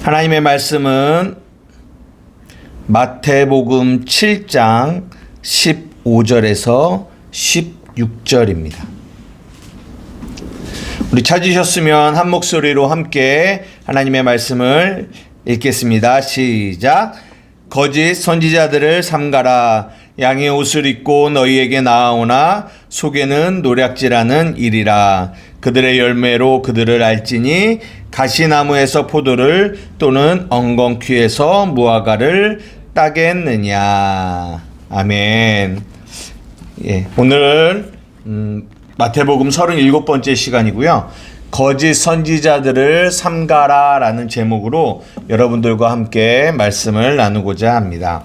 하나님의 말씀은 마태복음 7장 15절에서 16절입니다. 우리 찾으셨으면 한 목소리로 함께 하나님의 말씀을 읽겠습니다. 시작. 거짓 선지자들을 삼가라. 양의 옷을 입고 너희에게 나아오나 속에는 노략질하는 일이라. 그들의 열매로 그들을 알지니 가시나무에서 포도를 또는 엉겅퀴에서 무화과를 따겠느냐. 아멘. 예, 오늘 마태복음 37번째 시간이고요. 거짓 선지자들을 삼가라 라는 제목으로 여러분들과 함께 말씀을 나누고자 합니다.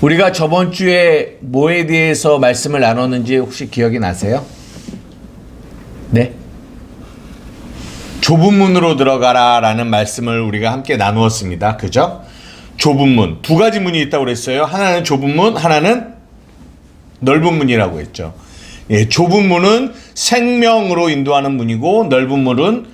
우리가 저번 주에 뭐에 대해서 말씀을 나눴는지 혹시 기억이 나세요? 네? 좁은 문으로 들어가라 라는 말씀을 우리가 함께 나누었습니다. 그죠? 좁은 문. 두 가지 문이 있다고 그랬어요. 하나는 좁은 문, 하나는 넓은 문이라고 했죠. 예, 좁은 문은 생명으로 인도하는 문이고 넓은 문은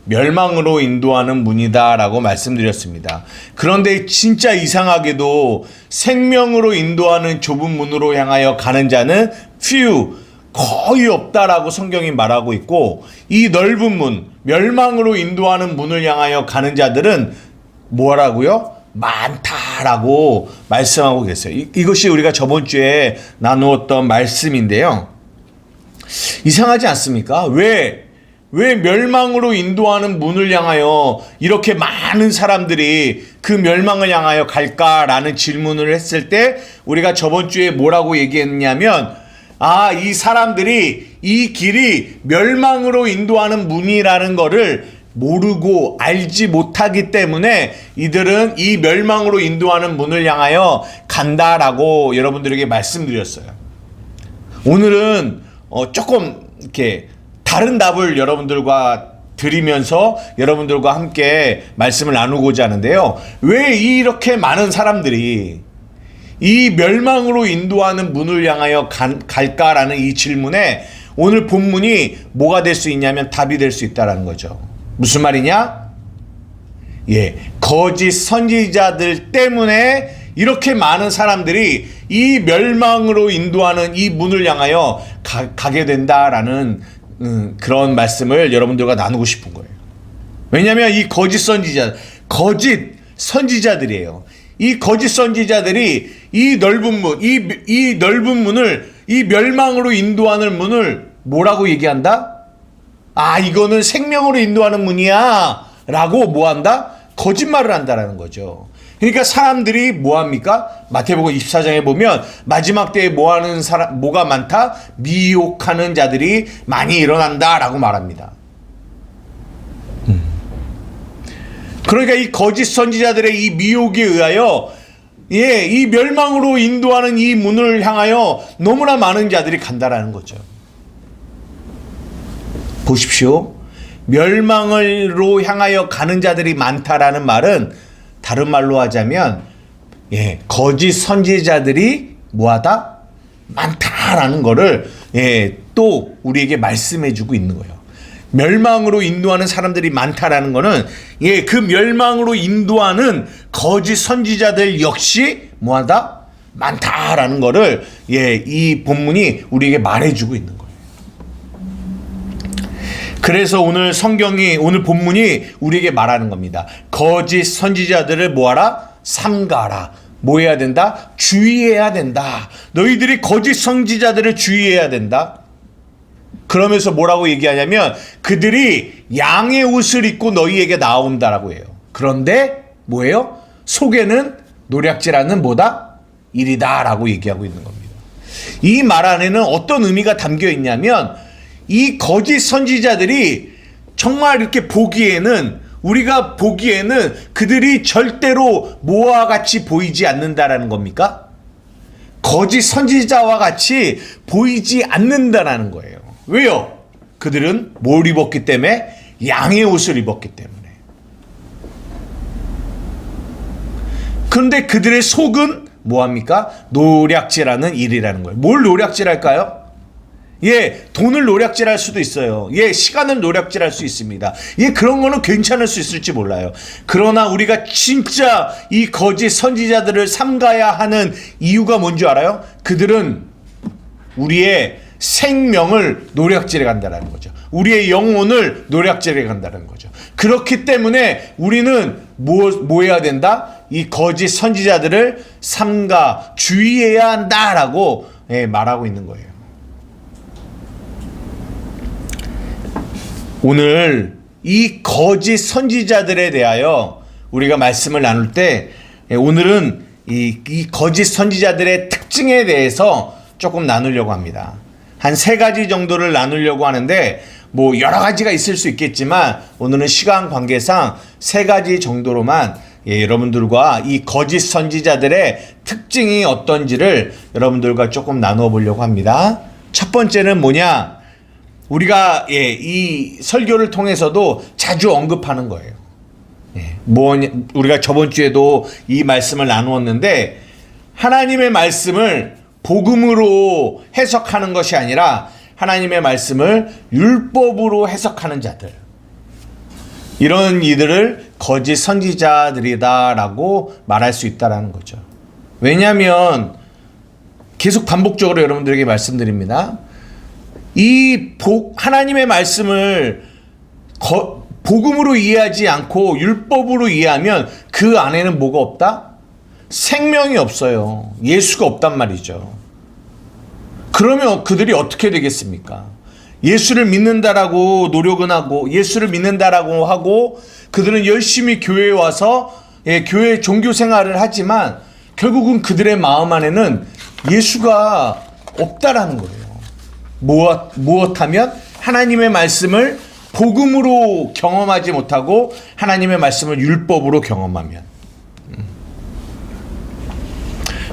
멸망으로 인도하는 문이다라고 말씀드렸습니다. 그런데 진짜 이상하게도 생명으로 인도하는 좁은 문으로 향하여 가는 자는 few, 거의 없다라고 성경이 말하고 있고, 이 넓은 문, 멸망으로 인도하는 문을 향하여 가는 자들은 뭐라고요? 많다라고 말씀하고 계세요. 이것이 우리가 저번 주에 나누었던 말씀인데요. 이상하지 않습니까? 왜 멸망으로 인도하는 문을 향하여 이렇게 많은 사람들이 그 멸망을 향하여 갈까라는 질문을 했을 때 우리가 저번 주에 뭐라고 얘기했냐면, 이 사람들이 이 길이 멸망으로 인도하는 문이라는 거를 모르고 알지 못하기 때문에 이들은 이 멸망으로 인도하는 문을 향하여 간다라고 여러분들에게 말씀드렸어요. 오늘은 조금 이렇게 다른 답을 여러분들과 드리면서 여러분들과 함께 말씀을 나누고자 하는데요. 왜 이렇게 많은 사람들이 이 멸망으로 인도하는 문을 향하여 갈까라는 이 질문에 오늘 본문이 뭐가 될 수 있냐면 답이 될 수 있다는 거죠. 무슨 말이냐? 예, 거짓 선지자들 때문에 이렇게 많은 사람들이 이 멸망으로 인도하는 이 문을 향하여 가게 된다라는 그런 말씀을 여러분들과 나누고 싶은 거예요. 왜냐하면 이 거짓 선지자들이에요. 이 거짓 선지자들이 이 넓은 문, 이 넓은 문을, 이 멸망으로 인도하는 문을 뭐라고 얘기한다? 이거는 생명으로 인도하는 문이야 라고 뭐한다? 거짓말을 한다라는 거죠. 그러니까 사람들이 뭐합니까? 마태복음 24장에 보면 마지막 때에 뭐가 많다? 미혹하는 자들이 많이 일어난다라고 말합니다. 그러니까 이 거짓 선지자들의 이 미혹에 의하여 이 멸망으로 인도하는 이 문을 향하여 너무나 많은 자들이 간다라는 거죠. 보십시오. 멸망으로 향하여 가는 자들이 많다라는 말은 다른 말로 하자면 거짓 선지자들이 뭐하다? 많다라는 거를 또 우리에게 말씀해 주고 있는 거예요. 멸망으로 인도하는 사람들이 많다라는 거는 그 멸망으로 인도하는 거짓 선지자들 역시 뭐하다? 많다라는 거를 이 본문이 우리에게 말해주고 있는 거예요. 그래서 오늘 본문이 우리에게 말하는 겁니다. 거짓 선지자들을 뭐하라? 삼가라. 뭐 해야 된다? 주의해야 된다. 너희들이 거짓 선지자들을 주의해야 된다. 그러면서 뭐라고 얘기하냐면 그들이 양의 옷을 입고 너희에게 나온다라고 해요. 그런데 뭐예요? 속에는 노략질하는 뭐다? 일이다라고 얘기하고 있는 겁니다. 이 말 안에는 어떤 의미가 담겨 있냐면 이 거짓 선지자들이 정말 이렇게 우리가 보기에는 그들이 절대로 뭐와 같이 보이지 않는다라는 겁니까? 거짓 선지자와 같이 보이지 않는다라는 거예요. 왜요? 그들은 뭘 입었기 때문에? 양의 옷을 입었기 때문에. 그런데 그들의 속은 뭐합니까? 노략질하는 일이라는 거예요. 뭘 노략질할까요? 예, 돈을 노략질할 수도 있어요. 예, 시간을 노략질할 수 있습니다. 예, 그런 거는 괜찮을 수 있을지 몰라요. 그러나 우리가 진짜 이 거짓 선지자들을 삼가야 하는 이유가 뭔지 알아요? 그들은 우리의 생명을 노략질해 간다는 거죠. 우리의 영혼을 노략질해 간다는 거죠. 그렇기 때문에 우리는 뭐 해야 된다? 이 거짓 선지자들을 삼가 주의해야 한다라고 말하고 있는 거예요. 오늘 이 거짓 선지자들에 대하여 우리가 말씀을 나눌 때 오늘은 이 거짓 선지자들의 특징에 대해서 조금 나누려고 합니다. 한 3가지 정도를 나누려고 하는데 뭐 여러 가지가 있을 수 있겠지만 오늘은 시간 관계상 3가지 정도로만 여러분들과 이 거짓 선지자들의 특징이 어떤지를 여러분들과 조금 나누어 보려고 합니다. 첫 번째는 뭐냐? 우리가 이 설교를 통해서도 자주 언급하는 거예요. 우리가 저번 주에도 이 말씀을 나누었는데 하나님의 말씀을 복음으로 해석하는 것이 아니라 하나님의 말씀을 율법으로 해석하는 자들, 이런 이들을 거짓 선지자들이다라고 말할 수 있다라는 거죠. 왜냐하면 계속 반복적으로 여러분들에게 말씀드립니다. 하나님의 말씀을 복음으로 이해하지 않고 율법으로 이해하면 그 안에는 뭐가 없다? 생명이 없어요. 예수가 없단 말이죠. 그러면 그들이 어떻게 되겠습니까? 예수를 믿는다라고 노력은 하고 예수를 믿는다라고 하고 그들은 열심히 교회에 와서 교회 종교 생활을 하지만 결국은 그들의 마음 안에는 예수가 없다라는 거예요. 무엇하면 하나님의 말씀을 복음으로 경험하지 못하고 하나님의 말씀을 율법으로 경험하면.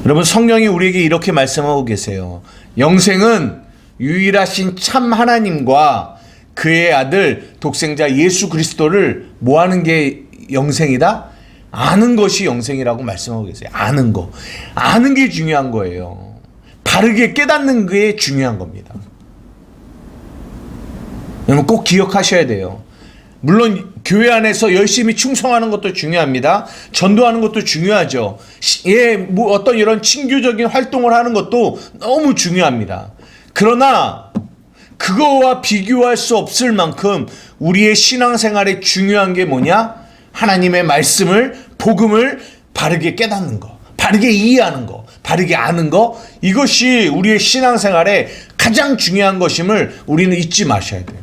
여러분, 성경이 우리에게 이렇게 말씀하고 계세요. 영생은 유일하신 참 하나님과 그의 아들 독생자 예수 그리스도를 뭐 하는 게 영생이다? 아는 것이 영생이라고 말씀하고 계세요. 아는 거. 아는 게 중요한 거예요. 바르게 깨닫는 게 중요한 겁니다. 여러분 꼭 기억하셔야 돼요. 물론 교회 안에서 열심히 충성하는 것도 중요합니다. 전도하는 것도 중요하죠. 어떤 이런 친교적인 활동을 하는 것도 너무 중요합니다. 그러나 그거와 비교할 수 없을 만큼 우리의 신앙생활에 중요한 게 뭐냐? 하나님의 말씀을, 복음을 바르게 깨닫는 거, 바르게 이해하는 거, 바르게 아는 거, 이것이 우리의 신앙생활에 가장 중요한 것임을 우리는 잊지 마셔야 돼요.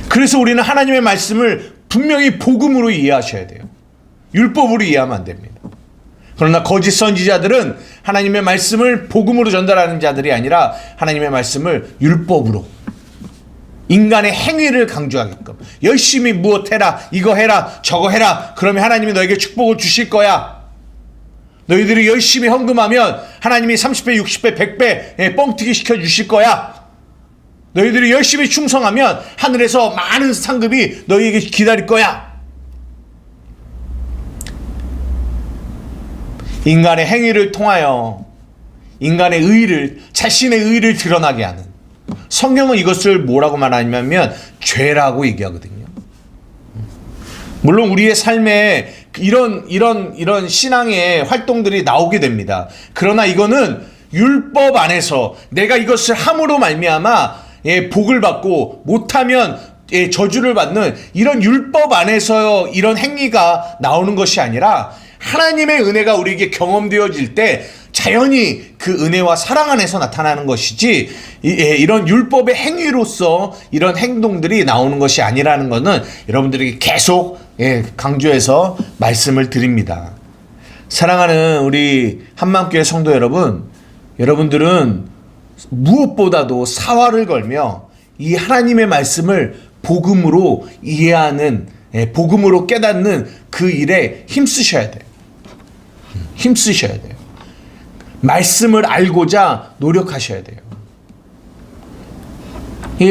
그래서 우리는 하나님의 말씀을 분명히 복음으로 이해하셔야 돼요. 율법으로 이해하면 안 됩니다. 그러나 거짓 선지자들은 하나님의 말씀을 복음으로 전달하는 자들이 아니라 하나님의 말씀을 율법으로, 인간의 행위를 강조하게끔, 열심히 무엇해라, 이거 해라, 저거 해라, 그러면 하나님이 너에게 축복을 주실 거야. 너희들이 열심히 헌금하면 하나님이 30배, 60배, 100배 뻥튀기 시켜주실 거야. 너희들이 열심히 충성하면 하늘에서 많은 상급이 너희에게 기다릴 거야. 인간의 행위를 통하여 인간의 의를, 자신의 의를 드러나게 하는, 성경은 이것을 뭐라고 말하냐면 죄라고 얘기하거든요. 물론 우리의 삶에 이런 신앙의 활동들이 나오게 됩니다. 그러나 이거는 율법 안에서 내가 이것을 함으로 말미암아 복을 받고 못하면 저주를 받는 이런 율법 안에서 이런 행위가 나오는 것이 아니라 하나님의 은혜가 우리에게 경험되어질 때 자연히 그 은혜와 사랑 안에서 나타나는 것이지 이런 율법의 행위로서 이런 행동들이 나오는 것이 아니라는 것은 여러분들에게 계속 강조해서 말씀을 드립니다. 사랑하는 우리 한마음교회 성도 여러분, 여러분들은 무엇보다도 사활을 걸며 이 하나님의 말씀을 복음으로 이해하는, 복음으로 깨닫는 그 일에 힘쓰셔야 돼요. 힘쓰셔야 돼요. 말씀을 알고자 노력하셔야 돼요.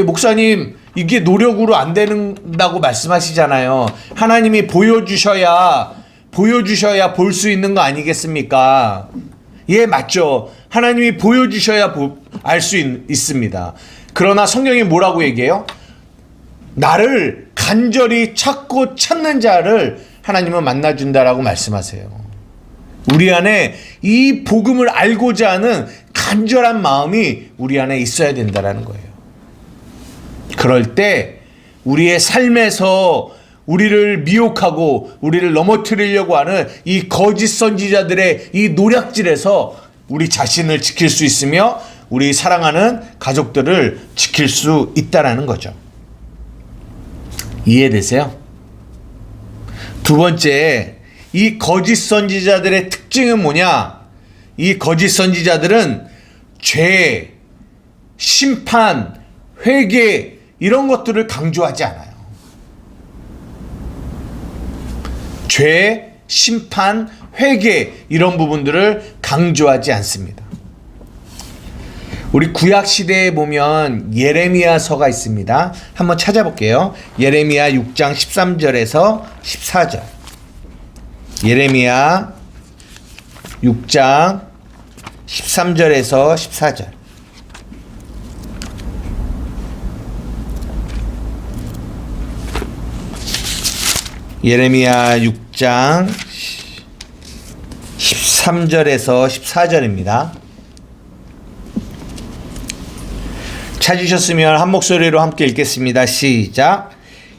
목사님, 이게 노력으로 안 된다고 말씀하시잖아요. 하나님이 보여주셔야 볼 수 있는 거 아니겠습니까? 예, 맞죠. 하나님이 보여주셔야 알 수 있습니다. 그러나 성경이 뭐라고 얘기해요? 나를 간절히 찾고 찾는 자를 하나님은 만나준다라고 말씀하세요. 우리 안에 이 복음을 알고자 하는 간절한 마음이 우리 안에 있어야 된다라는 거예요. 그럴 때 우리의 삶에서 우리를 미혹하고 우리를 넘어뜨리려고 하는 이 거짓 선지자들의 이 노략질에서 우리 자신을 지킬 수 있으며 우리 사랑하는 가족들을 지킬 수 있다라는 거죠. 이해되세요? 두 번째, 이 거짓 선지자들의 특징은 뭐냐? 이 거짓 선지자들은 죄, 심판, 회개 이런 것들을 강조하지 않아요. 죄, 심판, 회개 이런 부분들을 강조하지 않습니다. 우리 구약 시대에 보면 예레미야서가 있습니다. 한번 찾아볼게요. 예레미야 6장 13절에서 14절. 예레미야 6장 13절에서 14절. 예레미야 6장 13절에서 14절입니다. 찾으셨으면 한 목소리로 함께 읽겠습니다. 시작.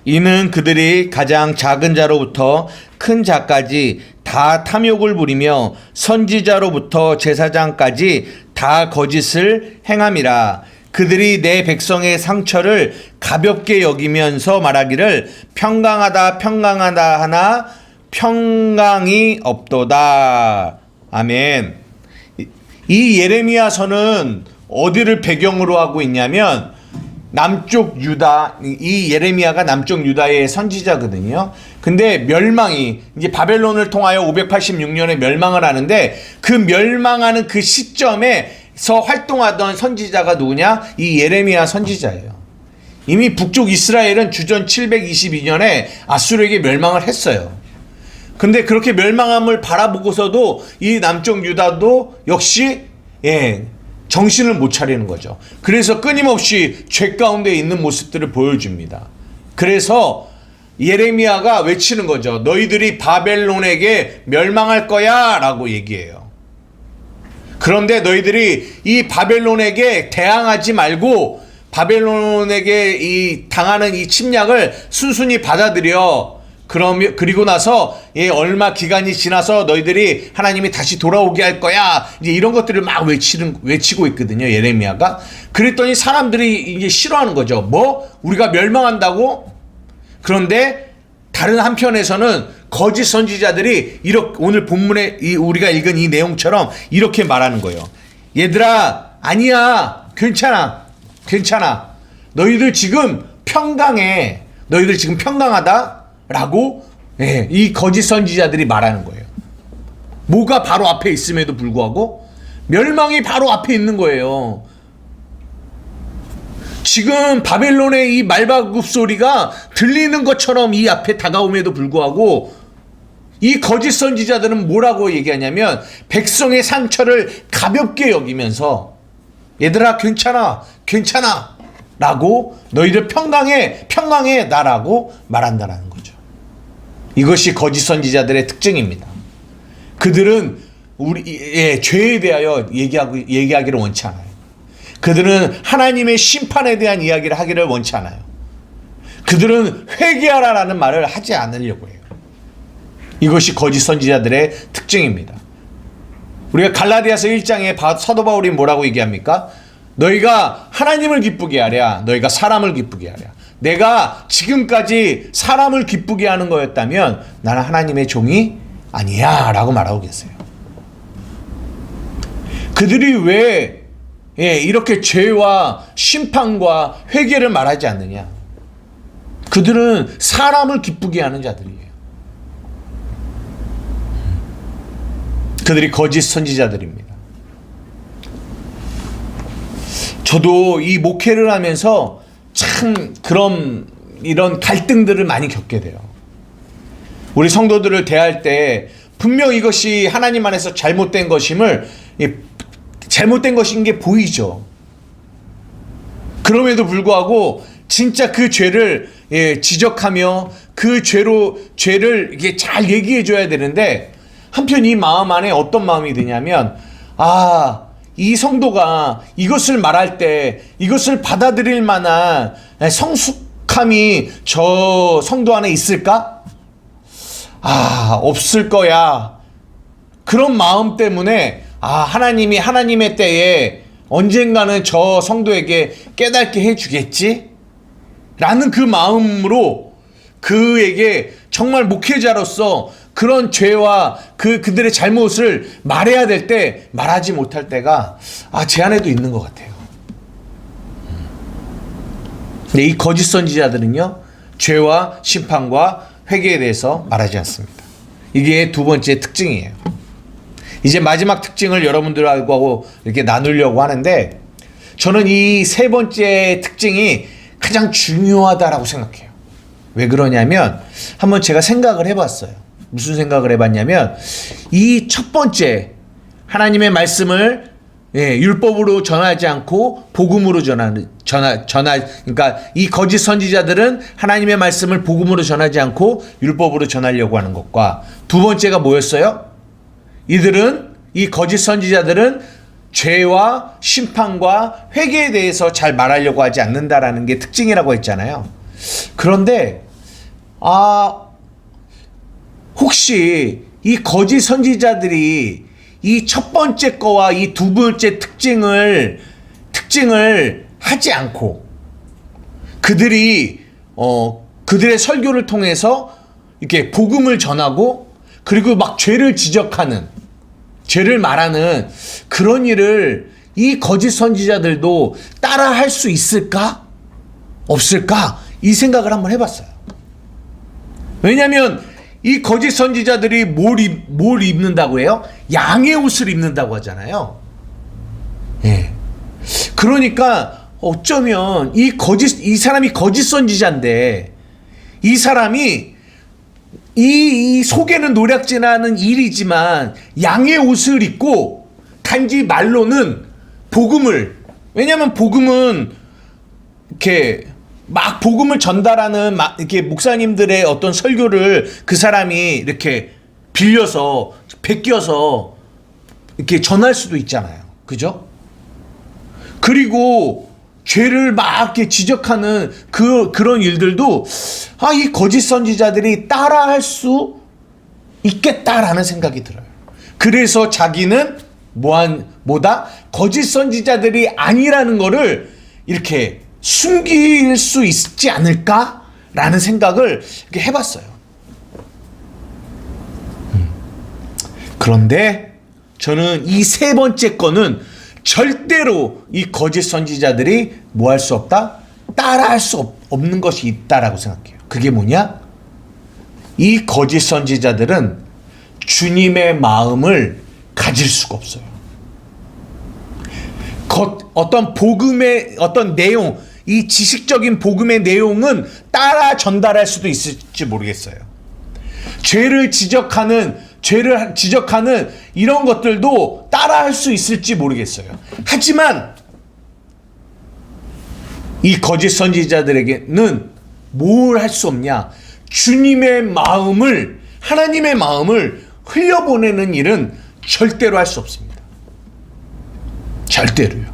이는 그들이 가장 작은 자로부터 큰 자까지 다 탐욕을 부리며 선지자로부터 제사장까지 다 거짓을 행함이라. 그들이 내 백성의 상처를 가볍게 여기면서 말하기를 평강하다 평강하다 하나 평강이 없도다. 아멘. 이 예레미야서는 어디를 배경으로 하고 있냐면 남쪽 유다, 이 예레미야가 남쪽 유다의 선지자거든요. 근데 멸망이 이제 바벨론을 통하여 586년에 멸망을 하는데 그 멸망하는 그 시점에서 활동하던 선지자가 누구냐? 이 예레미야 선지자예요. 이미 북쪽 이스라엘은 주전 722년에 아수르에게 멸망을 했어요. 근데 그렇게 멸망함을 바라보고서도 이 남쪽 유다도 역시 정신을 못 차리는 거죠. 그래서 끊임없이 죄 가운데 있는 모습들을 보여줍니다. 그래서 예레미야가 외치는 거죠. 너희들이 바벨론에게 멸망할 거야 라고 얘기해요. 그런데 너희들이 이 바벨론에게 대항하지 말고 바벨론에게 이 당하는 이 침략을 순순히 받아들여. 그리고 나서 얼마 기간이 지나서 너희들이 하나님이 다시 돌아오게 할 거야. 이제 이런 것들을 막 외치고 있거든요. 예레미야가. 그랬더니 사람들이 이제 싫어하는 거죠. 뭐? 우리가 멸망한다고? 그런데 다른 한편에서는 거짓 선지자들이 이렇게 오늘 본문에 우리가 읽은 이 내용처럼 이렇게 말하는 거예요. 얘들아, 아니야. 괜찮아. 너희들 지금 평강해. 너희들 지금 평강하다. 라고 이 거짓 선지자들이 말하는 거예요. 뭐가 바로 앞에 있음에도 불구하고 멸망이 바로 앞에 있는 거예요. 지금 바벨론의 이 말발굽 소리가 들리는 것처럼 이 앞에 다가옴에도 불구하고 이 거짓 선지자들은 뭐라고 얘기하냐면 백성의 상처를 가볍게 여기면서 얘들아 괜찮아 라고 너희들 평강해 나라고 말한다라는 거죠. 이것이 거짓 선지자들의 특징입니다. 그들은 죄에 대하여 얘기하기를 원치 않아요. 그들은 하나님의 심판에 대한 이야기를 하기를 원치 않아요. 그들은 회개하라라는 말을 하지 않으려고 해요. 이것이 거짓 선지자들의 특징입니다. 우리가 갈라디아서 1장에 사도 바울이 뭐라고 얘기합니까? 너희가 하나님을 기쁘게 하랴, 너희가 사람을 기쁘게 하랴. 내가 지금까지 사람을 기쁘게 하는 거였다면 나는 하나님의 종이 아니야 라고 말하고 계세요. 그들이 왜 이렇게 죄와 심판과 회개를 말하지 않느냐? 그들은 사람을 기쁘게 하는 자들이에요. 그들이 거짓 선지자들입니다. 저도 이 목회를 하면서 참 이런 갈등들을 많이 겪게 돼요. 우리 성도들을 대할 때 분명 이것이 하나님 안에서 잘못된 것임을 잘못된 것인 게 보이죠. 그럼에도 불구하고 진짜 그 죄를 지적하며 그 죄를 이게 잘 얘기해 줘야 되는데, 한편 이 마음 안에 어떤 마음이 드냐면, 이 성도가 이것을 말할 때 이것을 받아들일 만한 성숙함이 저 성도 안에 있을까? 없을 거야. 그런 마음 때문에 하나님이 하나님의 때에 언젠가는 저 성도에게 깨닫게 해주겠지? 라는 그 마음으로 그에게 정말 목회자로서 그런 죄와 그들의 잘못을 말해야 될 때 말하지 못할 때가 제 안에도 있는 것 같아요. 근데 이 거짓 선지자들은요, 죄와 심판과 회개에 대해서 말하지 않습니다. 이게 두 번째 특징이에요. 이제 마지막 특징을 여러분들하고 이렇게 나누려고 하는데, 저는 이 세 번째 특징이 가장 중요하다라고 생각해요. 왜 그러냐면, 한번 제가 생각을 해봤어요. 무슨 생각을 해봤냐면, 이 첫 번째 하나님의 말씀을 율법으로 전하지 않고 복음으로 그러니까 이 거짓 선지자들은 하나님의 말씀을 복음으로 전하지 않고 율법으로 전하려고 하는 것과, 두 번째가 뭐였어요? 이 거짓 선지자들은 죄와 심판과 회개에 대해서 잘 말하려고 하지 않는다라는 게 특징이라고 했잖아요. 그런데 혹시 이 거짓 선지자들이 이 첫 번째 거와 이 두 번째 특징을 하지 않고 그들이 그들의 설교를 통해서 이렇게 복음을 전하고 그리고 막 죄를 지적하는, 죄를 말하는 그런 일을 이 거짓 선지자들도 따라 할 수 있을까? 없을까? 이 생각을 한번 해봤어요. 왜냐하면 이 거짓 선지자들이 뭘 입는다고 해요? 양의 옷을 입는다고 하잖아요. 그러니까 어쩌면 이 사람이 거짓 선지자인데, 이 사람이 이 속에는 노략질하는 일이지만 양의 옷을 입고 단지 말로는 왜냐면 복음은 이렇게 막 복음을 전달하는 이렇게 목사님들의 어떤 설교를 그 사람이 이렇게 빌려서 베껴서 이렇게 전할 수도 있잖아요. 그죠? 그리고 죄를 막 이렇게 지적하는 그런 일들도 이 거짓 선지자들이 따라할 수 있겠다라는 생각이 들어요. 그래서 자기는 거짓 선지자들이 아니라는 거를 이렇게 숨길 수 있지 않을까라는 생각을 이렇게 해봤어요. 그런데 저는 이 세 번째 거는 절대로 이 거짓 선지자들이 뭐 할 수 없다? 따라할 수 없는 것이 있다라고 생각해요. 그게 뭐냐? 이 거짓 선지자들은 주님의 마음을 가질 수가 없어요. 어떤 복음의 어떤 내용, 이 지식적인 복음의 내용은 따라 전달할 수도 있을지 모르겠어요. 죄를 지적하는 이런 것들도 따라할 수 있을지 모르겠어요. 하지만 이 거짓 선지자들에게는 뭘 할 수 없냐? 주님의 마음을, 하나님의 마음을 흘려보내는 일은 절대로 할 수 없습니다. 절대로요.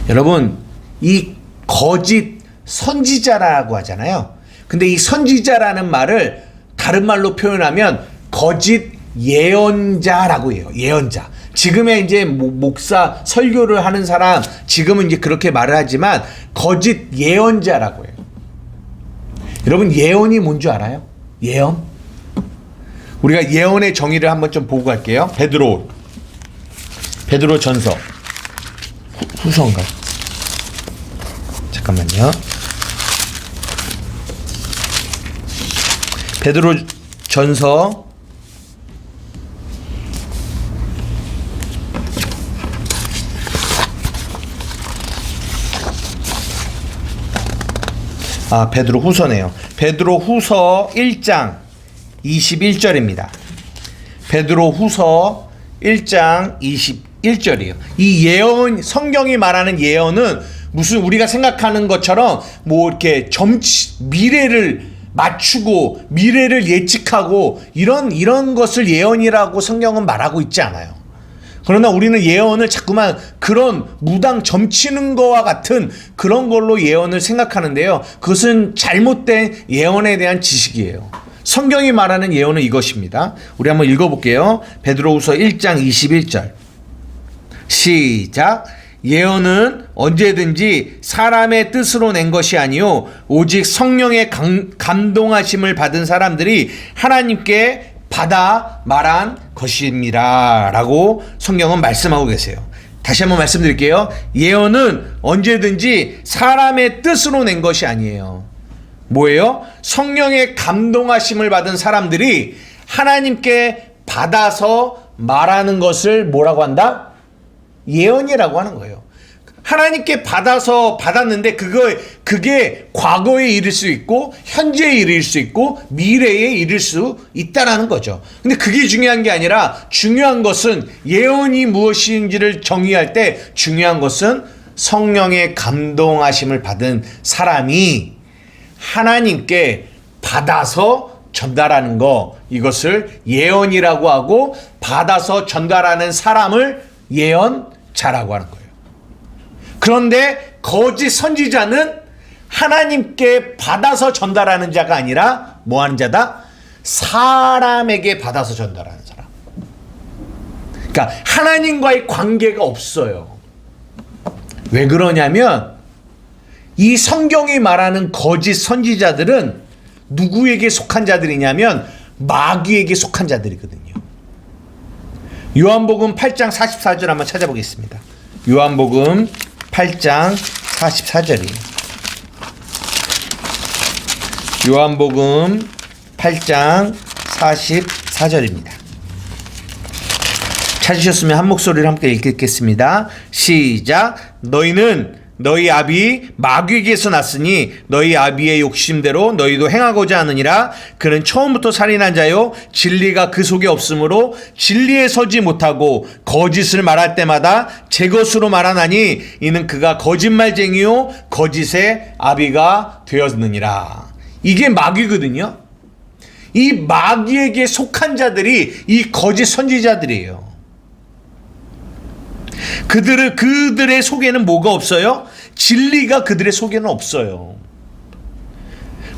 여러분, 이 거짓 선지자라고 하잖아요. 근데 이 선지자라는 말을 다른 말로 표현하면 거짓 예언자라고 해요. 예언자. 지금의 이제 목사 설교를 하는 사람, 지금은 이제 그렇게 말을 하지만 거짓 예언자라고 해요. 여러분, 예언이 뭔 줄 알아요? 예언? 우리가 예언의 정의를 한번 좀 보고 갈게요. 베드로 전서 후서인가? 잠깐만요. 베드로 전서 베드로 후서네요. 베드로 후서 1장 21절입니다. 베드로 후서 1장 21절이에요. 이 예언, 성경이 말하는 예언은 무슨 우리가 생각하는 것처럼 뭐 이렇게 미래를 맞추고 미래를 예측하고 이런 것을 예언이라고 성경은 말하고 있지 않아요. 그러나 우리는 예언을 자꾸만 그런 무당 점치는 거와 같은 그런 걸로 예언을 생각하는데요. 그것은 잘못된 예언에 대한 지식이에요. 성경이 말하는 예언은 이것입니다. 우리 한번 읽어볼게요. 베드로후서 1장 21절 시작. 예언은 언제든지 사람의 뜻으로 낸 것이 아니요 오직 성령의 감동하심을 받은 사람들이 하나님께 받아 말한 것입니다 라고 성경은 말씀하고 계세요. 다시 한번 말씀드릴게요. 예언은 언제든지 사람의 뜻으로 낸 것이 아니에요. 뭐예요? 성령의 감동하심을 받은 사람들이 하나님께 받아서 말하는 것을 뭐라고 한다? 예언이라고 하는 거예요. 하나님께 받았는데 그게 과거에 이를 수 있고 현재에 이를 수 있고 미래에 이를 수 있다라는 거죠. 근데 그게 중요한 게 아니라 중요한 것은 예언이 무엇인지를 정의할 때 중요한 것은 성령의 감동하심을 받은 사람이 하나님께 받아서 전달하는 거, 이것을 예언이라고 하고 받아서 전달하는 사람을 예언자라고 하는 거예요. 그런데 거짓 선지자는 하나님께 받아서 전달하는 자가 아니라 뭐 하는 자다? 사람에게 받아서 전달하는 사람. 그러니까 하나님과의 관계가 없어요. 왜 그러냐면 이 성경이 말하는 거짓 선지자들은 누구에게 속한 자들이냐면 마귀에게 속한 자들이거든요. 요한복음 8장 44절 한번 찾아보겠습니다. 요한복음 8장 44절이에요. 요한복음 8장 44절입니다. 찾으셨으면 한 목소리를 함께 읽겠습니다. 시작. 너희는 너희 아비 마귀에게서 났으니 너희 아비의 욕심대로 너희도 행하고자 하느니라. 그는 처음부터 살인한 자요 진리가 그 속에 없으므로 진리에 서지 못하고 거짓을 말할 때마다 제 것으로 말하나니 이는 그가 거짓말쟁이요 거짓의 아비가 되었느니라. 이게 마귀거든요. 이 마귀에게 속한 자들이 이 거짓 선지자들이에요. 그들의 속에는 뭐가 없어요? 진리가 그들의 속에는 없어요.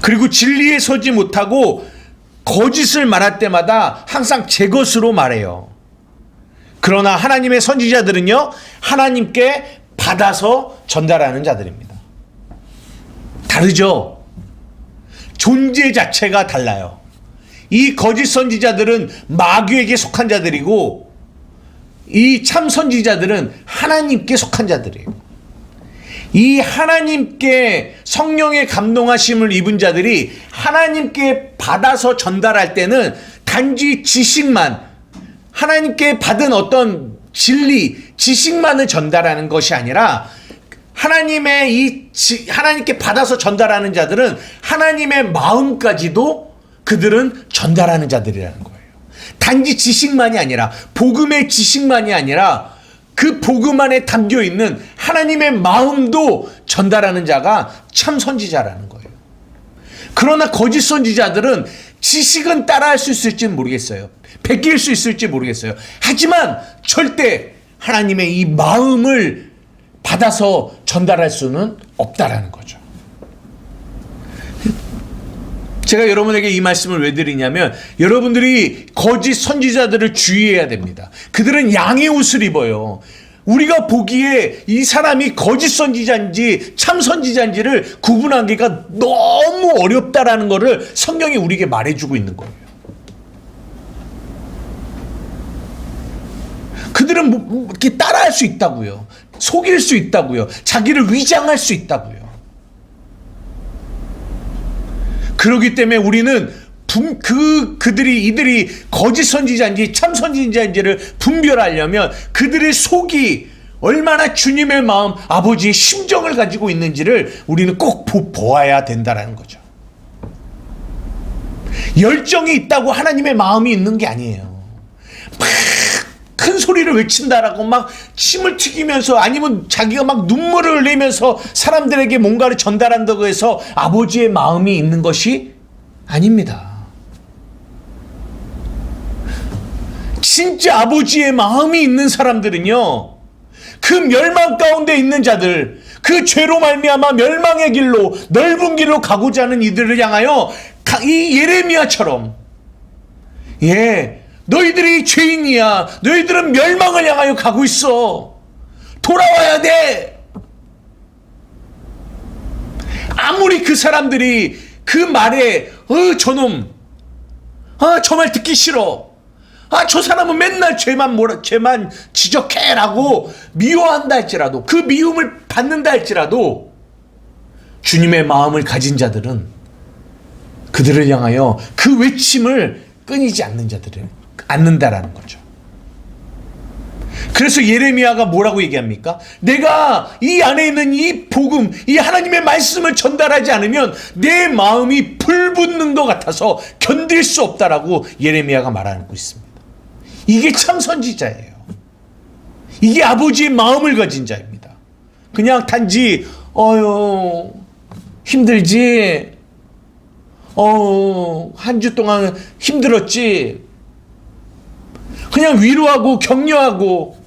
그리고 진리에 서지 못하고 거짓을 말할 때마다 항상 제 것으로 말해요. 그러나 하나님의 선지자들은요, 하나님께 받아서 전달하는 자들입니다. 다르죠? 존재 자체가 달라요. 이 거짓 선지자들은 마귀에게 속한 자들이고 이 참 선지자들은 하나님께 속한 자들이에요. 이 하나님께 성령의 감동하심을 입은 자들이 하나님께 받아서 전달할 때는 단지 지식만, 하나님께 받은 어떤 진리, 지식만을 전달하는 것이 아니라 하나님께 받아서 전달하는 자들은 하나님의 마음까지도 그들은 전달하는 자들이라는 거예요. 단지 지식만이 아니라, 복음의 지식만이 아니라 그 복음 안에 담겨 있는 하나님의 마음도 전달하는 자가 참 선지자라는 거예요. 그러나 거짓 선지자들은 지식은 따라할 수 있을지는 모르겠어요. 베낄 수 있을지 모르겠어요. 하지만 절대 하나님의 이 마음을 받아서 전달할 수는 없다라는 거죠. 제가 여러분에게 이 말씀을 왜 드리냐면 여러분들이 거짓 선지자들을 주의해야 됩니다. 그들은 양의 옷을 입어요. 우리가 보기에 이 사람이 거짓 선지자인지 참 선지자인지를 구분하기가 너무 어렵다라는 것을 성경이 우리에게 말해주고 있는 거예요. 그들은 이렇게 따라할 수 있다고요. 속일 수 있다고요. 자기를 위장할 수 있다고요. 그렇기 때문에 우리는 이들이 거짓 선지자인지 참 선지자인지를 분별하려면 그들의 속이 얼마나 주님의 마음, 아버지의 심정을 가지고 있는지를 우리는 꼭 보아야 된다는 거죠. 열정이 있다고 하나님의 마음이 있는 게 아니에요. 막 큰 소리를 외친다라고 막 침을 튀기면서 아니면 자기가 막 눈물을 흘리면서 사람들에게 뭔가를 전달한다고 해서 아버지의 마음이 있는 것이 아닙니다. 진짜 아버지의 마음이 있는 사람들은요, 그 멸망 가운데 있는 자들, 그 죄로 말미암아 멸망의 길로, 넓은 길로 가고자 하는 이들을 향하여 이 예레미야처럼, 너희들이 죄인이야, 너희들은 멸망을 향하여 가고 있어, 돌아와야 돼. 아무리 그 사람들이 그 말에 저놈, 저 말 듣기 싫어, 저 사람은 맨날 죄만 지적해라고 미워한다 할지라도, 그 미움을 받는다 할지라도, 주님의 마음을 가진 자들은 그들을 향하여 그 외침을 끊이지 않는다라는 거죠. 그래서 예레미야가 뭐라고 얘기합니까? 내가 이 안에 있는 이 복음, 이 하나님의 말씀을 전달하지 않으면 내 마음이 불붙는 것 같아서 견딜 수 없다라고 예레미야가 말하고 있습니다. 이게 참 선지자예요. 이게 아버지의 마음을 가진 자입니다. 그냥 단지 힘들지, 한 주 동안 힘들었지, 그냥 위로하고 격려하고,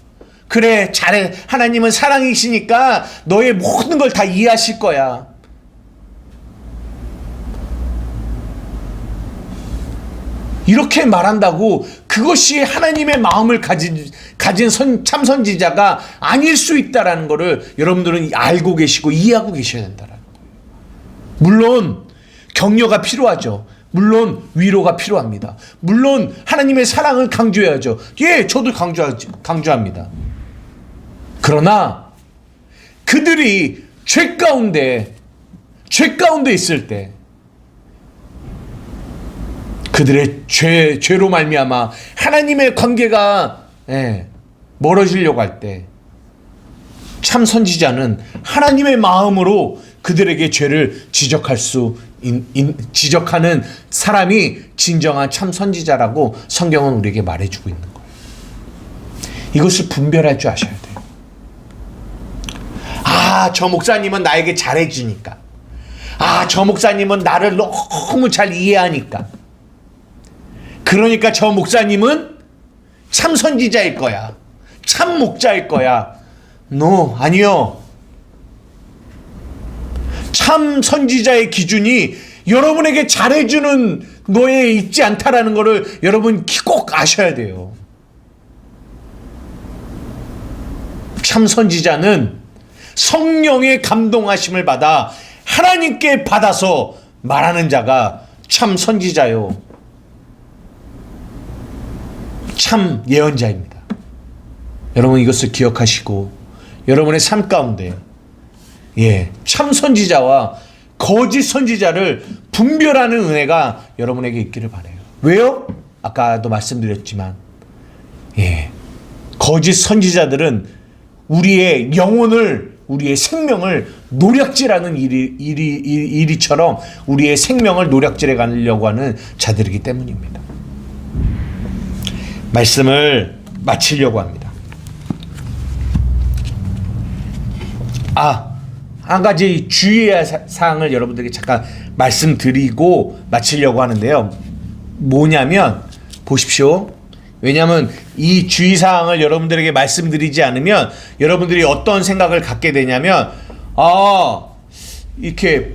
그래 잘해, 하나님은 사랑이시니까 너의 모든 걸 다 이해하실 거야, 이렇게 말한다고 그것이 하나님의 마음을 가진 참 선지자가 아닐 수 있다라는 것을 여러분들은 알고 계시고 이해하고 계셔야 된다라는 거예요. 물론 격려가 필요하죠. 물론 위로가 필요합니다. 물론 하나님의 사랑을 강조해야죠. 저도 강조합니다. 그러나 그들이 죄 가운데 있을 때, 그들의 죄로 말미암아 하나님의 관계가 멀어지려고 할 때, 참 선지자는 하나님의 마음으로 그들에게 죄를 지적하는 사람이 진정한 참 선지자라고 성경은 우리에게 말해주고 있는 거예요. 이것을 분별할 줄 아셔야 돼요. 저 목사님은 나에게 잘해주니까, 저 목사님은 나를 너무 잘 이해하니까, 그러니까 저 목사님은 참 선지자일 거야, 참 목자일 거야. 아니요. 참 선지자의 기준이 여러분에게 잘해주는 거에 있지 않다라는 것을 여러분 꼭 아셔야 돼요. 참 선지자는 성령의 감동하심을 받아 하나님께 받아서 말하는 자가 참 선지자요, 참 예언자입니다. 여러분 이것을 기억하시고 여러분의 삶 가운데 참 선지자와 거짓 선지자를 분별하는 은혜가 여러분에게 있기를 바라요. 왜요? 아까도 말씀드렸지만 거짓 선지자들은 우리의 영혼을, 우리의 생명을 노략질하는 일이처럼 우리의 생명을 노략질해 가려고 하는 자들이기 때문입니다. 말씀을 마치려고 합니다. 한 가지 주의해야 할 사항을 여러분들에게 잠깐 말씀드리고 마치려고 하는데요. 뭐냐면, 보십시오. 왜냐하면 이 주의사항을 여러분들에게 말씀드리지 않으면 여러분들이 어떤 생각을 갖게 되냐면, 이렇게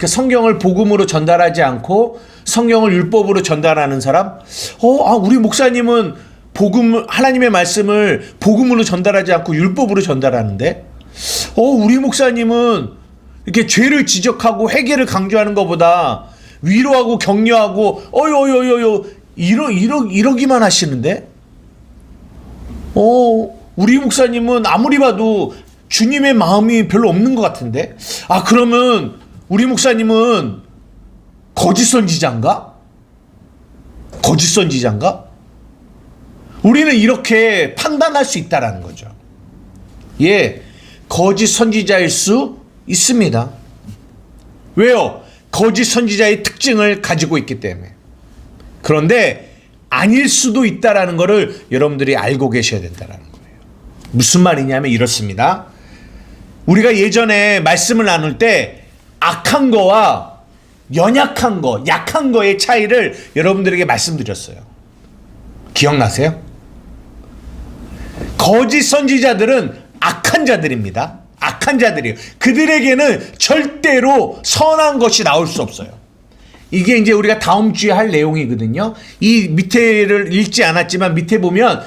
성경을 복음으로 전달하지 않고 성경을 율법으로 전달하는 사람, 우리 목사님은 하나님의 말씀을 복음으로 전달하지 않고 율법으로 전달하는데, 우리 목사님은 이렇게 죄를 지적하고 회개를 강조하는 것보다 위로하고 격려하고 이러기만 하시는데, 우리 목사님은 아무리 봐도 주님의 마음이 별로 없는 것 같은데, 그러면 우리 목사님은 거짓 선지자인가? 우리는 이렇게 판단할 수 있다라는 거죠. 거짓 선지자일 수 있습니다. 왜요? 거짓 선지자의 특징을 가지고 있기 때문에. 그런데 아닐 수도 있다라는 것을 여러분들이 알고 계셔야 된다라는 거예요. 무슨 말이냐면 이렇습니다. 우리가 예전에 말씀을 나눌 때 악한 거와 연약한 거, 약한 거의 차이를 여러분들에게 말씀드렸어요. 기억나세요? 거짓 선지자들은 악한 자들입니다. 악한 자들이에요. 그들에게는 절대로 선한 것이 나올 수 없어요. 이게 이제 우리가 다음 주에 할 내용이거든요. 이 밑에를 읽지 않았지만 밑에 보면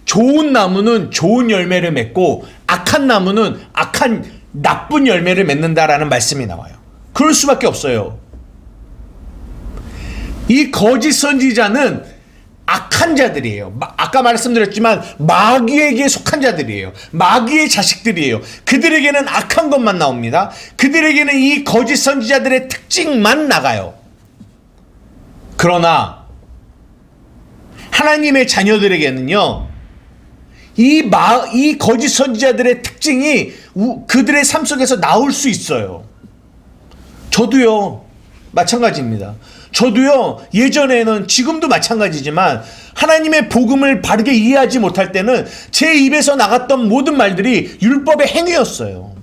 좋은 나무는 좋은 열매를 맺고 악한 나무는 악한 나쁜 열매를 맺는다라는 말씀이 나와요. 그럴 수밖에 없어요. 이 거짓 선지자는 악한 자들이에요. 아까 말씀드렸지만 마귀에게 속한 자들이에요. 마귀의 자식들이에요. 그들에게는 악한 것만 나옵니다. 그들에게는 이 거짓 선지자들의 특징만 나가요. 그러나 하나님의 자녀들에게는요, 이 거짓 선지자들의 특징이 그들의 삶 속에서 나올 수 있어요. 저도요, 마찬가지입니다. 저도요, 예전에는, 지금도 마찬가지지만 하나님의 복음을 바르게 이해하지 못할 때는 제 입에서 나갔던 모든 말들이 율법의 행위였어요.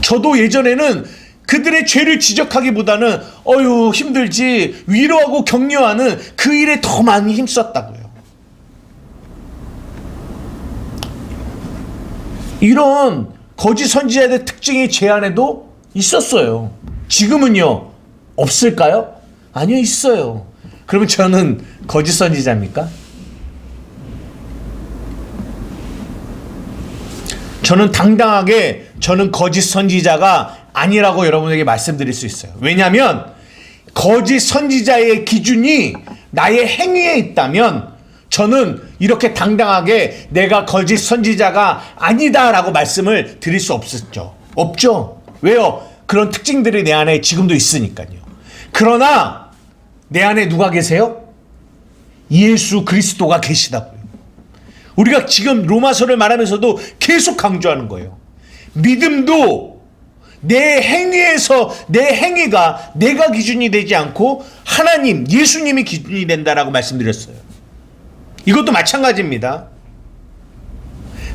저도 예전에는 그들의 죄를 지적하기보다는 어휴 힘들지 위로하고 격려하는 그 일에 더 많이 힘썼다고요. 이런 거짓 선지자들의 특징이 제 안에도 있었어요. 지금은요, 없을까요? 아니요, 있어요. 그러면 저는 거짓 선지자입니까? 저는 당당하게 저는 거짓 선지자가 아니라고 여러분에게 말씀드릴 수 있어요. 왜냐하면 거짓 선지자의 기준이 나의 행위에 있다면 저는 이렇게 당당하게 내가 거짓 선지자가 아니다라고 말씀을 드릴 수 없었죠. 없죠. 왜요? 그런 특징들이 내 안에 지금도 있으니까요. 그러나 내 안에 누가 계세요? 예수 그리스도가 계시다고요. 우리가 지금 로마서를 말하면서도 계속 강조하는 거예요. 믿음도 내 행위에서 내 행위가 내가 기준이 되지 않고 하나님, 예수님이 기준이 된다라고 말씀드렸어요. 이것도 마찬가지입니다.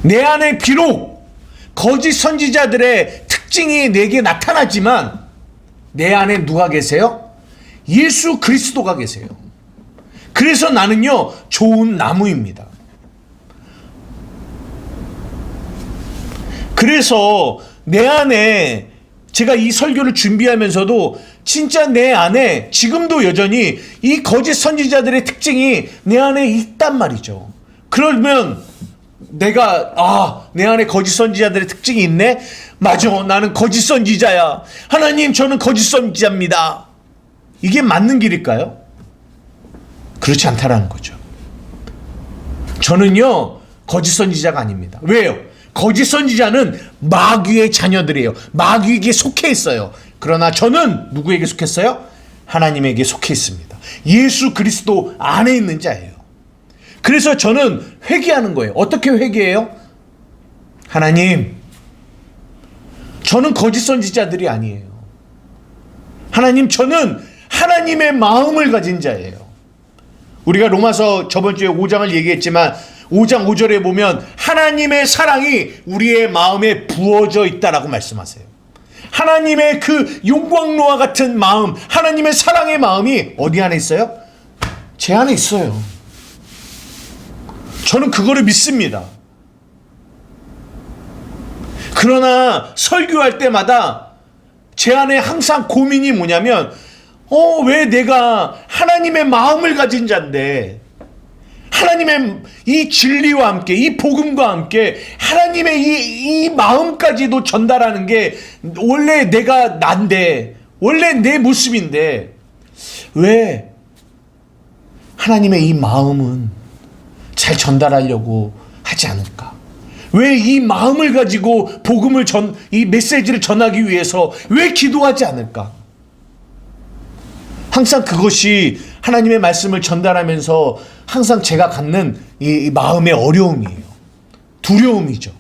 내 안에 비록 거짓 선지자들의 특징이 내게 나타나지만 내 안에 누가 계세요? 예수 그리스도가 계세요. 그래서 나는요, 좋은 나무입니다. 그래서 내 안에 제가 이 설교를 준비하면서도 진짜 내 안에 지금도 여전히 이 거짓 선지자들의 특징이 내 안에 있단 말이죠. 그러면 내가 내 안에 거짓 선지자들의 특징이 있네? 맞아, 나는 거짓 선지자야. 하나님, 저는 거짓 선지자입니다. 이게 맞는 길일까요? 그렇지 않다라는 거죠. 저는요, 거짓 선지자가 아닙니다. 왜요? 거짓 선지자는 마귀의 자녀들이에요. 마귀에게 속해 있어요. 그러나 저는 누구에게 속했어요? 하나님에게 속해 있습니다. 예수 그리스도 안에 있는 자예요. 그래서 저는 회개하는 거예요. 어떻게 회개해요? 하나님, 저는 거짓 선지자들이 아니에요. 하나님, 저는 하나님의 마음을 가진 자예요. 우리가 로마서 저번 주에 5장을 얘기했지만 5장 5절에 보면 하나님의 사랑이 우리의 마음에 부어져 있다라고 말씀하세요. 하나님의 그 용광로와 같은 마음, 하나님의 사랑의 마음이 어디 안에 있어요? 제 안에 있어요. 저는 그거를 믿습니다. 그러나 설교할 때마다 제 안에 항상 고민이 뭐냐면 왜 내가 하나님의 마음을 가진 자인데 하나님의 이 진리와 함께 이 복음과 함께 하나님의 이 마음까지도 전달하는 게 원래 내가 난데 원래 내 모습인데 왜 하나님의 이 마음은 잘 전달하려고 하지 않을까? 왜 이 마음을 가지고 복음을 이 메시지를 전하기 위해서 왜 기도하지 않을까? 항상 그것이 하나님의 말씀을 전달하면서 항상 제가 갖는 이 마음의 어려움이에요. 두려움이죠.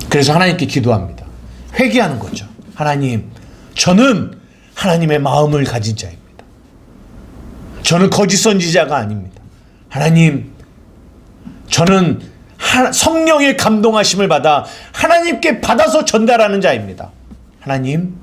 그래서 하나님께 기도합니다. 회개하는 거죠. 하나님, 저는 하나님의 마음을 가진 자입니다. 저는 거짓 선지자가 아닙니다. 하나님, 저는 성령의 감동하심을 받아 하나님께 받아서 전달하는 자입니다. 하나님,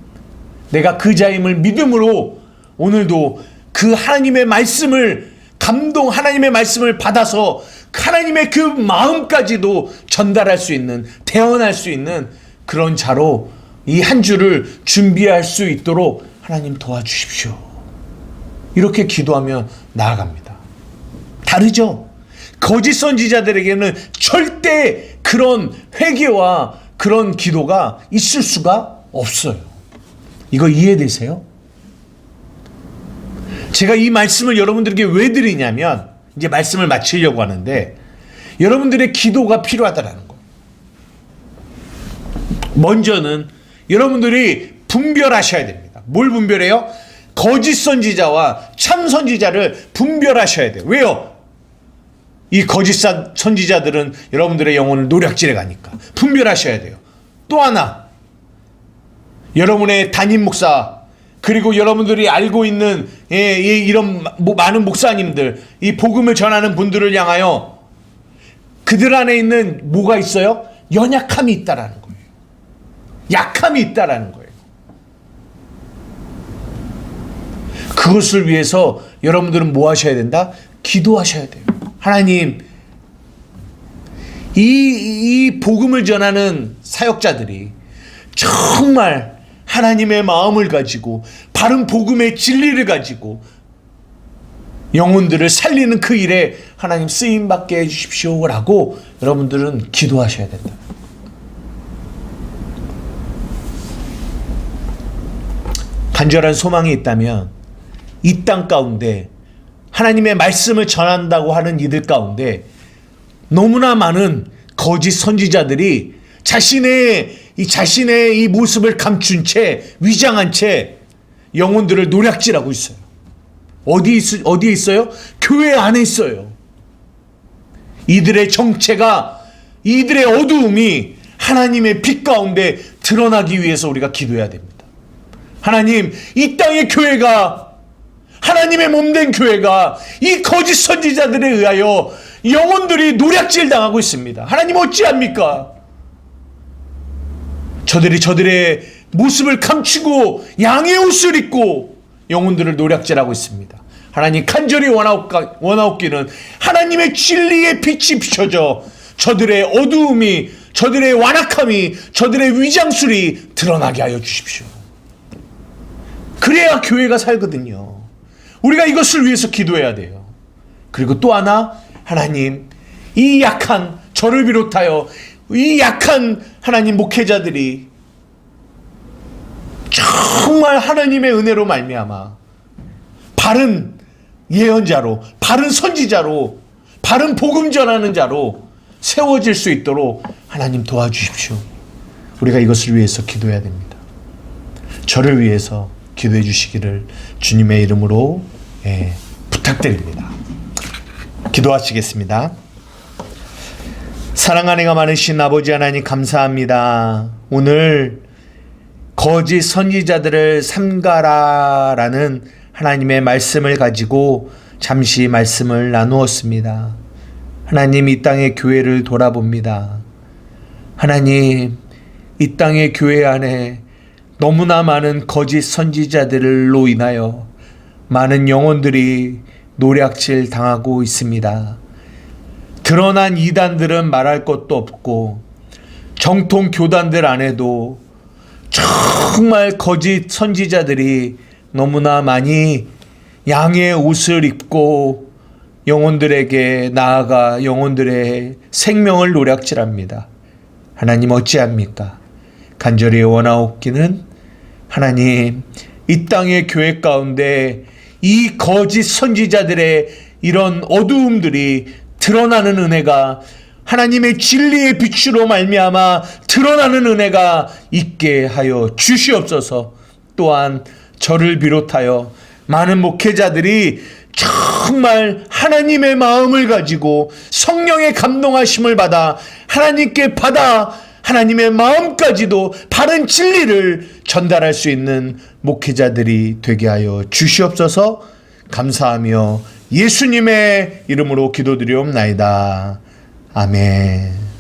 내가 그 자임을 믿음으로 오늘도 그 하나님의 말씀을 하나님의 말씀을 받아서 하나님의 그 마음까지도 전달할 수 있는, 대언할 수 있는 그런 자로 이 한 주를 준비할 수 있도록 하나님 도와주십시오. 이렇게 기도하며 나아갑니다. 다르죠? 거짓 선지자들에게는 절대 그런 회개와 그런 기도가 있을 수가 없어요. 이거 이해되세요? 제가 이 말씀을 여러분들에게 왜 드리냐면, 이제 말씀을 마치려고 하는데, 여러분들의 기도가 필요하다라는 거예요. 먼저는 여러분들이 분별하셔야 됩니다. 뭘 분별해요? 거짓 선지자와 참 선지자를 분별하셔야 돼요. 왜요? 이 거짓 선지자들은 여러분들의 영혼을 노략질해 가니까 분별하셔야 돼요. 또 하나, 여러분의 담임 목사, 그리고 여러분들이 알고 있는 이런 많은 목사님들, 이 복음을 전하는 분들을 향하여 그들 안에 있는 뭐가 있어요? 연약함이 있다라는 거예요. 약함이 있다라는 거예요. 그것을 위해서 여러분들은 뭐 하셔야 된다? 기도하셔야 돼요. 하나님, 이 복음을 전하는 사역자들이 정말 하나님의 마음을 가지고 바른 복음의 진리를 가지고 영혼들을 살리는 그 일에 하나님 쓰임받게 해주십시오 라고 여러분들은 기도하셔야 된다. 간절한 소망이 있다면 이 땅 가운데 하나님의 말씀을 전한다고 하는 이들 가운데 너무나 많은 거짓 선지자들이 자신의 이 모습을 감춘 채, 위장한 채 영혼들을 노략질하고 있어요. 어디에 있어요? 교회 안에 있어요. 이들의 정체가, 이들의 어두움이 하나님의 빛 가운데 드러나기 위해서 우리가 기도해야 됩니다. 하나님, 이 땅의 교회가, 하나님의 몸된 교회가 이 거짓 선지자들에 의하여 영혼들이 노략질 당하고 있습니다. 하나님 어찌합니까? 저들의 모습을 감추고 양의 옷을 입고 영혼들을 노략질하고 있습니다. 하나님, 간절히 원하옵기는 하나님의 진리의 빛이 비춰져 저들의 어두움이, 저들의 완악함이, 저들의 위장술이 드러나게 하여 주십시오. 그래야 교회가 살거든요. 우리가 이것을 위해서 기도해야 돼요. 그리고 또 하나, 하나님, 이 약한 저를 비롯하여 이 약한 하나님 목회자들이 정말 하나님의 은혜로 말미암아 바른 예언자로, 바른 선지자로, 바른 복음 전하는 자로 세워질 수 있도록 하나님 도와주십시오. 우리가 이것을 위해서 기도해야 됩니다. 저를 위해서 기도해 주시기를 주님의 이름으로 부탁드립니다. 기도하시겠습니다. 사랑 은혜가 많으신 아버지 하나님, 감사합니다. 오늘 거짓 선지자들을 삼가라라는 하나님의 말씀을 가지고 잠시 말씀을 나누었습니다. 하나님, 이 땅의 교회를 돌아봅니다. 하나님, 이 땅의 교회 안에 너무나 많은 거짓 선지자들로 인하여 많은 영혼들이 노략질 당하고 있습니다. 드러난 이단들은 말할 것도 없고 정통 교단들 안에도 정말 거짓 선지자들이 너무나 많이 양의 옷을 입고 영혼들에게 나아가 영혼들의 생명을 노략질합니다. 하나님 어찌합니까? 간절히 원하옵기는 하나님, 이 땅의 교회 가운데 이 거짓 선지자들의 이런 어두움들이 드러나는 은혜가, 하나님의 진리의 빛으로 말미암아 드러나는 은혜가 있게 하여 주시옵소서. 또한 저를 비롯하여 많은 목회자들이 정말 하나님의 마음을 가지고 성령의 감동하심을 받아 하나님께 받아 하나님의 마음까지도 바른 진리를 전달할 수 있는 목회자들이 되게 하여 주시옵소서. 감사하며 예수님의 이름으로 기도드리옵나이다. 아멘.